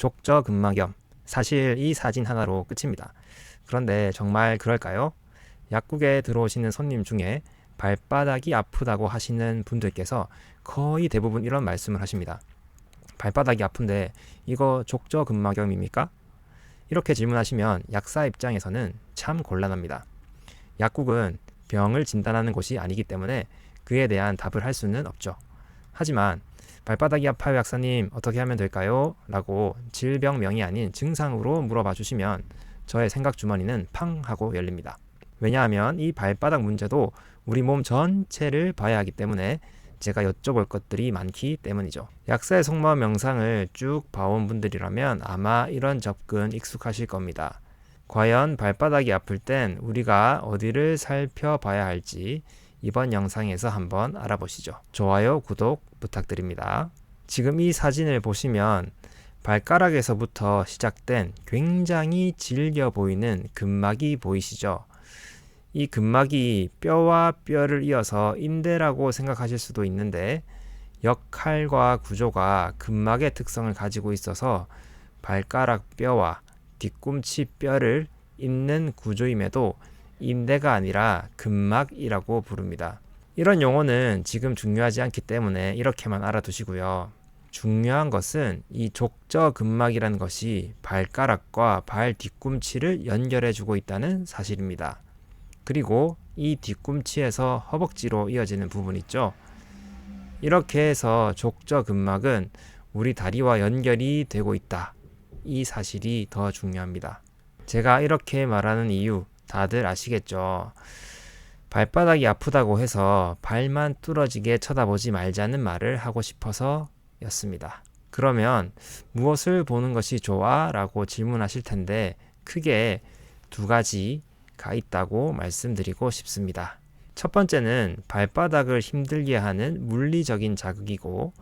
족저근막염. 사실 이 사진 하나로 끝입니다. 그런데 정말 그럴까요? 약국에 들어오시는 손님 중에 발바닥이 아프다고 하시는 분들께서 거의 대부분 이런 말씀을 하십니다. 발바닥이 아픈데 이거 족저근막염입니까? 이렇게 질문하시면 약사 입장에서는 참 곤란합니다. 약국은 병을 진단하는 곳이 아니기 때문에 그에 대한 답을 할 수는 없죠. 하지만 발바닥이 아파요 약사님 어떻게 하면 될까요? 라고 질병명이 아닌 증상으로 물어봐 주시면 저의 생각 주머니는 팡 하고 열립니다. 왜냐하면 이 발바닥 문제도 우리 몸 전체를 봐야 하기 때문에 제가 여쭤볼 것들이 많기 때문이죠. 약사의 속마음 명상을 쭉 봐온 분들이라면 아마 이런 접근 익숙하실 겁니다. 과연 발바닥이 아플 땐 우리가 어디를 살펴봐야 할지 이번 영상에서 한번 알아보시죠. 좋아요, 구독 부탁드립니다. 지금 이 사진을 보시면 발가락에서부터 시작된 굉장히 질겨 보이는 근막이 보이시죠? 이 근막이 뼈와 뼈를 이어서 인대라고 생각하실 수도 있는데 역할과 구조가 근막의 특성을 가지고 있어서 발가락 뼈와 뒤꿈치 뼈를 잇는 구조임에도 인대가 아니라 근막이라고 부릅니다. 이런 용어는 지금 중요하지 않기 때문에 이렇게만 알아두시고요. 중요한 것은 이 족저근막이라는 것이 발가락과 발 뒤꿈치를 연결해주고 있다는 사실입니다. 그리고 이 뒤꿈치에서 허벅지로 이어지는 부분 있죠. 이렇게 해서 족저근막은 우리 다리와 연결이 되고 있다. 이 사실이 더 중요합니다. 제가 이렇게 말하는 이유 다들 아시겠죠? 발바닥이 아프다고 해서 발만 뚫어지게 쳐다보지 말자는 말을 하고 싶어서 였습니다. 그러면 무엇을 보는 것이 좋아? 라고 질문하실 텐데 크게 두 가지가 있다고 말씀드리고 싶습니다. 첫 번째는 발바닥을 힘들게 하는 물리적인 자극이고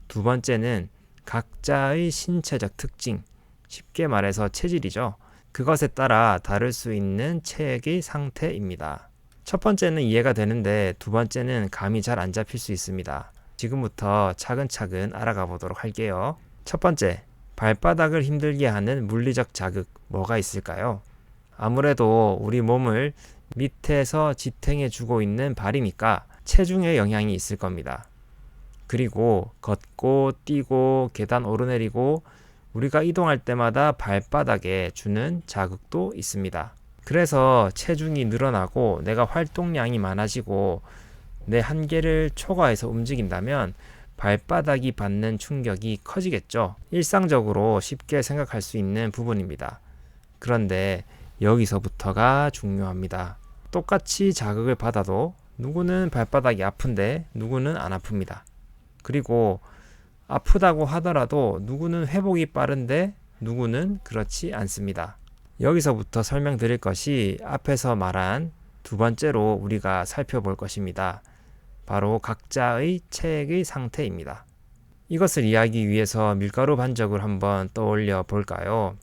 두 번째는 각자의 신체적 특징, 쉽게 말해서 체질이죠. 그것에 따라 다를 수 있는 체액의 상태입니다. 첫 번째는 이해가 되는데 두 번째는 감이 잘 안 잡힐 수 있습니다. 지금부터 차근차근 알아가 보도록 할게요. 첫 번째, 발바닥을 힘들게 하는 물리적 자극, 뭐가 있을까요? 아무래도 우리 몸을 밑에서 지탱해 주고 있는 발이니까 체중의 영향이 있을 겁니다. 그리고 걷고 뛰고 계단 오르내리고 우리가 이동할 때마다 발바닥에 주는 자극도 있습니다. 그래서 체중이 늘어나고 내가 활동량이 많아지고 내 한계를 초과해서 움직인다면 발바닥이 받는 충격이 커지겠죠. 일상적으로 쉽게 생각할 수 있는 부분입니다. 그런데 여기서부터가 중요합니다. 똑같이 자극을 받아도 누구는 발바닥이 아픈데 누구는 안 아픕니다. 그리고 아프다고 하더라도 누구는 회복이 빠른데 누구는 그렇지 않습니다. 여기서부터 설명드릴 것이 앞에서 말한 두 번째로 우리가 살펴볼 것입니다. 바로 각자의 체액의 상태입니다. 이것을 이해하기 위해서 밀가루 반죽을 한번 떠올려 볼까요?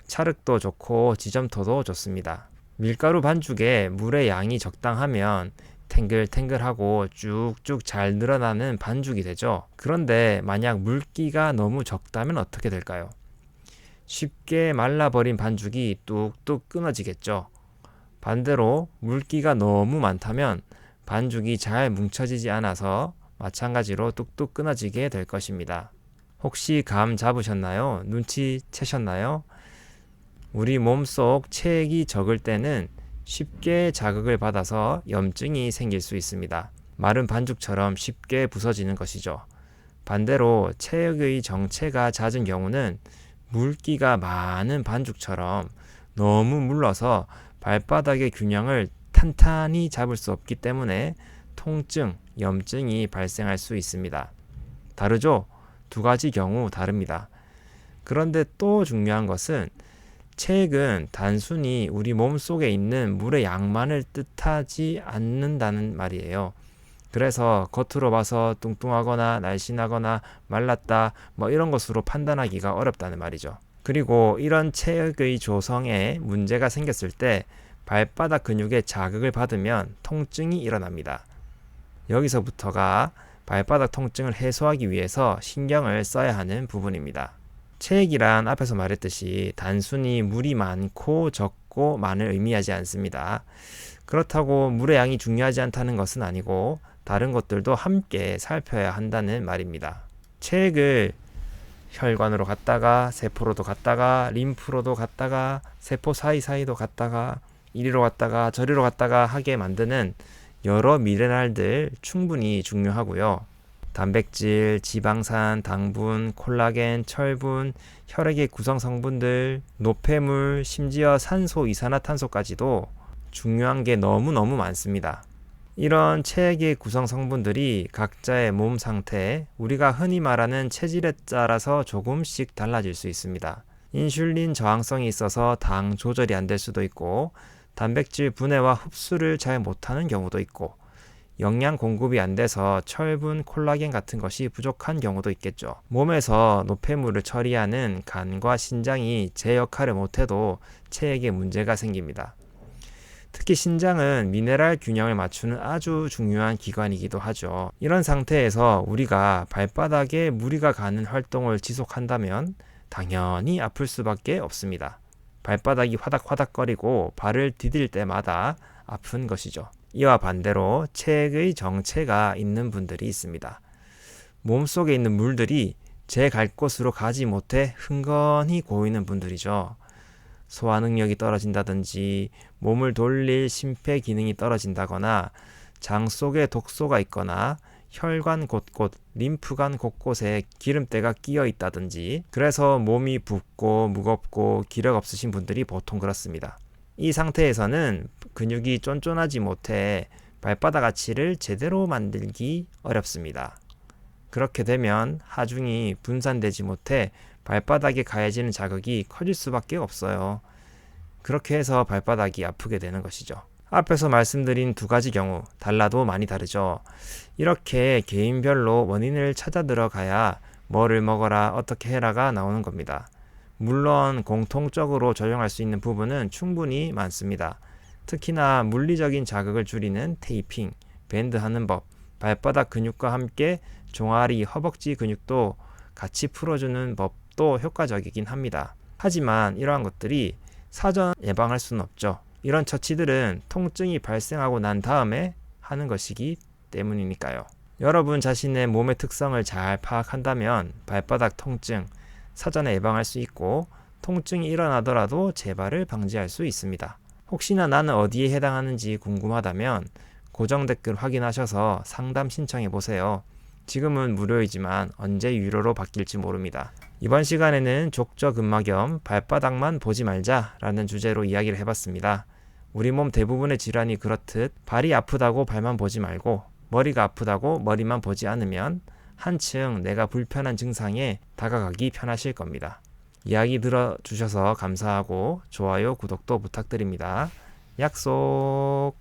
찰흙도 좋고 지점토도 좋습니다. 밀가루 반죽에 물의 양이 적당하면 탱글탱글하고 쭉쭉 잘 늘어나는 반죽이 되죠. 그런데 만약 물기가 너무 적다면 어떻게 될까요? 쉽게 말라버린 반죽이 뚝뚝 끊어지겠죠. 반대로 물기가 너무 많다면 반죽이 잘 뭉쳐지지 않아서 마찬가지로 뚝뚝 끊어지게 될 것입니다. 혹시 감 잡으셨나요? 눈치채셨나요? 우리 몸속 체액이 적을 때는 쉽게 자극을 받아서 염증이 생길 수 있습니다. 마른 반죽처럼 쉽게 부서지는 것이죠. 반대로 체액의 정체가 잦은 경우는 물기가 많은 반죽처럼 너무 물러서 발바닥의 균형을 탄탄히 잡을 수 없기 때문에 통증, 염증이 발생할 수 있습니다. 다르죠? 두 가지 경우 다릅니다. 그런데 또 중요한 것은 체액은 단순히 우리 몸 속에 있는 물의 양만을 뜻하지 않는다는 말이에요. 그래서 겉으로 봐서 뚱뚱하거나 날씬하거나 말랐다 이런 것으로 판단하기가 어렵다는 말이죠. 그리고 이런 체액의 조성에 문제가 생겼을 때 발바닥 근육에 자극을 받으면 통증이 일어납니다. 여기서부터가 발바닥 통증을 해소하기 위해서 신경을 써야 하는 부분입니다. 체액이란 앞에서 말했듯이 단순히 물이 많고 적고 많을 의미하지 않습니다. 그렇다고 물의 양이 중요하지 않다는 것은 아니고 다른 것들도 함께 살펴야 한다는 말입니다. 체액을 혈관으로 갔다가 세포로도 갔다가 림프로도 갔다가 세포 사이사이도 갔다가 이리로 갔다가 저리로 갔다가 하게 만드는 여러 미네랄들 충분히 중요하고요. 단백질, 지방산, 당분, 콜라겐, 철분, 혈액의 구성 성분들, 노폐물, 심지어 산소, 이산화탄소까지도 중요한 게 너무너무 많습니다. 이런 체액의 구성 성분들이 각자의 몸 상태, 우리가 흔히 말하는 체질에 따라서 조금씩 달라질 수 있습니다. 인슐린 저항성이 있어서 당 조절이 안 될 수도 있고, 단백질 분해와 흡수를 잘 못하는 경우도 있고, 영양 공급이 안 돼서 철분, 콜라겐 같은 것이 부족한 경우도 있겠죠. 몸에서 노폐물을 처리하는 간과 신장이 제 역할을 못해도 체액에 문제가 생깁니다. 특히 신장은 미네랄 균형을 맞추는 아주 중요한 기관이기도 하죠. 이런 상태에서 우리가 발바닥에 무리가 가는 활동을 지속한다면 당연히 아플 수밖에 없습니다. 발바닥이 화닥화닥거리고 발을 디딜 때마다 아픈 것이죠. 이와 반대로 체액의 정체가 있는 분들이 있습니다. 몸속에 있는 물들이 제 갈 곳으로 가지 못해 흥건히 고이는 분들이죠. 소화 능력이 떨어진다든지 몸을 돌릴 심폐 기능이 떨어진다거나 장 속에 독소가 있거나 혈관 곳곳, 림프관 곳곳에 기름때가 끼어 있다든지 그래서 몸이 붓고 무겁고 기력 없으신 분들이 보통 그렇습니다. 이 상태에서는 근육이 쫀쫀하지 못해 발바닥 아치를 제대로 만들기 어렵습니다. 그렇게 되면 하중이 분산되지 못해 발바닥에 가해지는 자극이 커질 수밖에 없어요. 그렇게 해서 발바닥이 아프게 되는 것이죠. 앞에서 말씀드린 두 가지 경우 달라도 많이 다르죠. 이렇게 개인별로 원인을 찾아 들어가야 뭐를 먹어라 어떻게 해라가 나오는 겁니다. 물론 공통적으로 적용할 수 있는 부분은 충분히 많습니다. 특히나 물리적인 자극을 줄이는 테이핑, 밴드하는 법, 발바닥 근육과 함께 종아리, 허벅지 근육도 같이 풀어주는 법도 효과적이긴 합니다. 하지만 이러한 것들이 사전 예방할 수는 없죠. 이런 처치들은 통증이 발생하고 난 다음에 하는 것이기 때문이니까요. 여러분 자신의 몸의 특성을 잘 파악한다면 발바닥 통증 사전에 예방할 수 있고 통증이 일어나더라도 재발을 방지할 수 있습니다. 혹시나 나는 어디에 해당하는지 궁금하다면 고정 댓글 확인하셔서 상담 신청해 보세요. 지금은 무료이지만 언제 유료로 바뀔지 모릅니다. 이번 시간에는 족저근막염 발바닥만 보지 말자 라는 주제로 이야기를 해봤습니다. 우리 몸 대부분의 질환이 그렇듯 발이 아프다고 발만 보지 말고 머리가 아프다고 머리만 보지 않으면 한층 내가 불편한 증상에 다가가기 편하실 겁니다. 이야기 들어주셔서 감사하고 좋아요, 구독도 부탁드립니다. 약속!